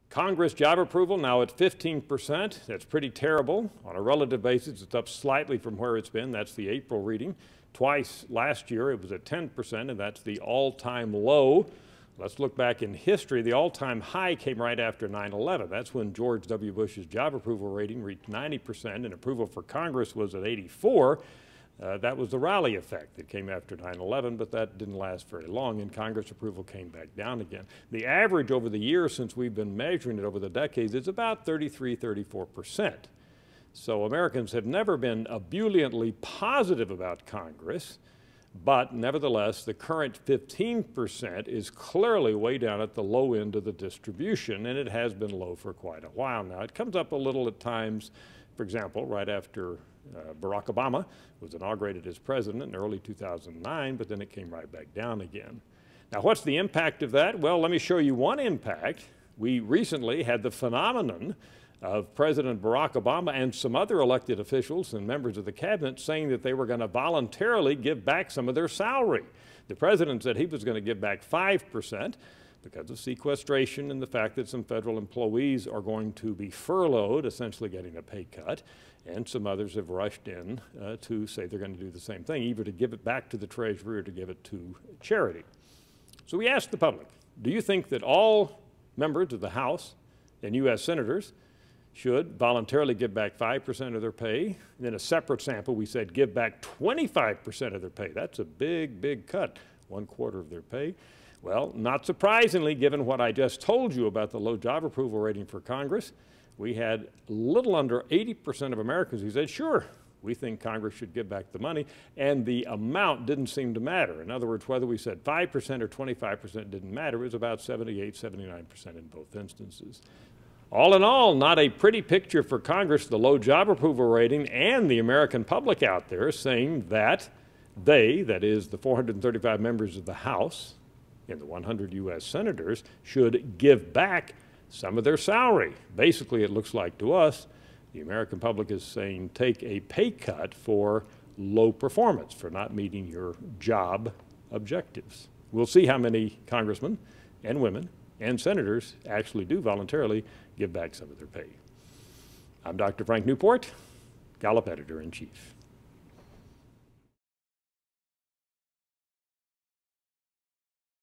Congress job approval now at 15%. That's pretty terrible. On a relative basis, it's up slightly from where it's been. That's the April reading. Twice last year, it was at 10%, and that's the all-time low. Let's look back in history. The all-time high came right after 9/11. That's when George W. Bush's job approval rating reached 90%, and approval for Congress was at 84%. That was the rally effect that came after 9/11, but that didn't last very long, and Congress approval came back down again. The average over the years since we've been measuring it over the decades is about 33, 34%. So Americans have never been ebulliently positive about Congress, but nevertheless, the current 15% is clearly way down at the low end of the distribution, and it has been low for quite a while now. It comes up a little at times, for example, right after Barack Obama was inaugurated as president in early 2009, but then it came right back down again. Now, what's the impact of that? Well, let me show you one impact. We recently had the phenomenon of President Barack Obama and some other elected officials and members of the cabinet saying that they were going to voluntarily give back some of their salary. The president said he was going to give back 5% because of sequestration and the fact that some federal employees are going to be furloughed, essentially getting a pay cut, and some others have rushed in to say they're going to do the same thing, either to give it back to the Treasury or to give it to charity. So we asked the public, do you think that all members of the House and U.S. senators should voluntarily give back 5% of their pay? And in a separate sample, we said give back 25% of their pay. That's a big, big cut, 1/4 of their pay. Well, not surprisingly, given what I just told you about the low job approval rating for Congress, we had a little under 80% of Americans who said, sure, we think Congress should give back the money, and the amount didn't seem to matter. In other words, whether we said 5% or 25% didn't matter. It was about 78, 79% in both instances. All in all, not a pretty picture for Congress, the low job approval rating, and the American public out there saying that they, that is the 435 members of the House and the 100 U.S. senators, should give back some of their salary. Basically, it looks like to us, the American public is saying take a pay cut for low performance, for not meeting your job objectives. We'll see how many congressmen and women and senators actually do voluntarily give back some of their pay. I'm Dr. Frank Newport, Gallup Editor-in-Chief.